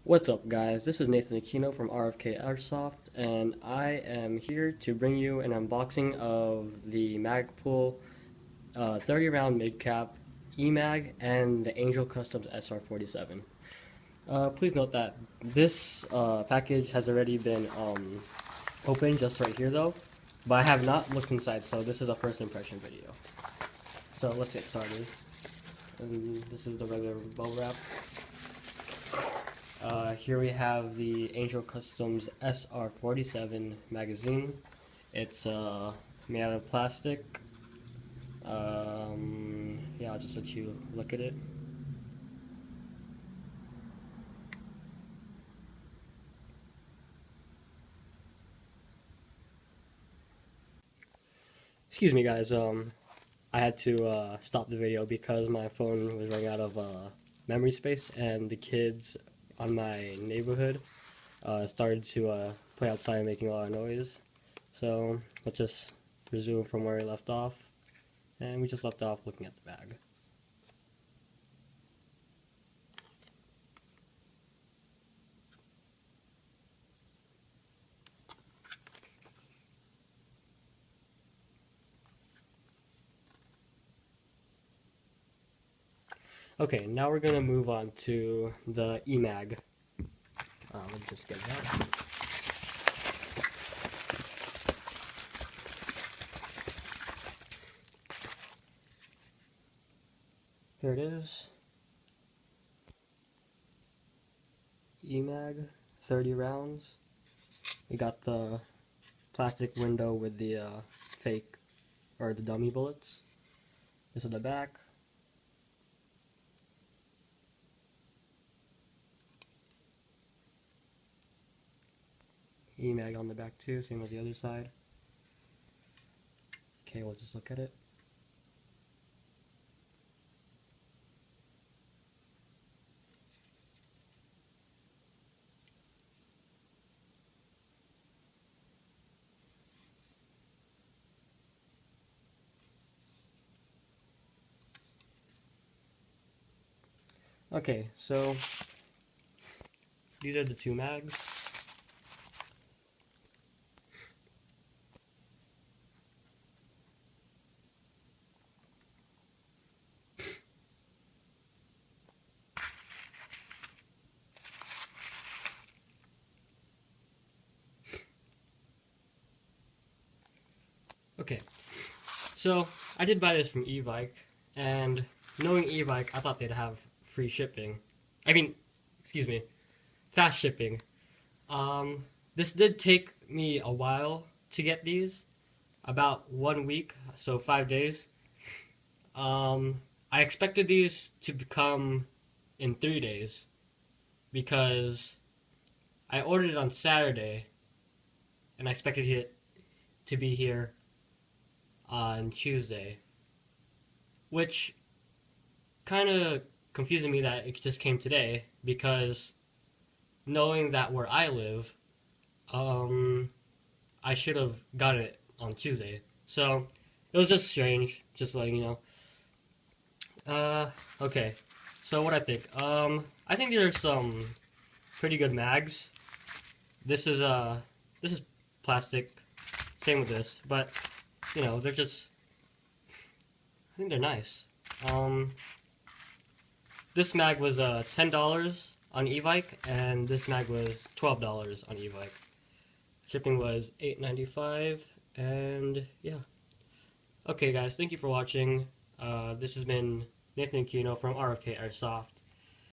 What's up, guys? This is Nathan Aquino from RFK Airsoft, and I am here to bring you an unboxing of the Magpul 30 round mid cap EMag and the Angel Customs SR47. Please note that this package has already been opened just right here though, but I have not looked inside, so this is a first impression video. So let's get started. And this is the regular bubble wrap. Here we have the Angel Customs SR47 magazine. It's made out of plastic. Yeah, I'll just let you look at it. Excuse me, guys. I had to stop the video because my phone was running out of memory space, and the kids on my neighborhood started to play outside making a lot of noise. So let's just resume from where we left off, and we just left off looking at the bag. Okay, now we're gonna move on to the EMag. Let's just get that. Here it is. EMag, 30 rounds. We got the plastic window with the fake, or the dummy bullets. This is the back. EMag on the back too, same as the other side. Okay, we'll just look at it. Okay, so these are the two mags. Okay, so I did buy this from EMag, and knowing EMag, I thought they'd have free shipping. Excuse me, fast shipping. This did take me a while to get these, about 1 week, so 5 days. I expected these to come in 3 days because I ordered it on Saturday, and I expected it to be here on Tuesday, which kind of confusing me that it just came today, because knowing that where I live, I should have gotten it on Tuesday. So it was just strange, just letting you know. Okay, so what I think, I think there's some pretty good mags. This is plastic, same with this, but you know, they're just, I think they're nice. This mag was $10 on EMag, and this mag was $12 on EMag. Shipping was $8.95, and yeah. Okay guys, thank you for watching. This has been Nathan Aquino from RFK Airsoft.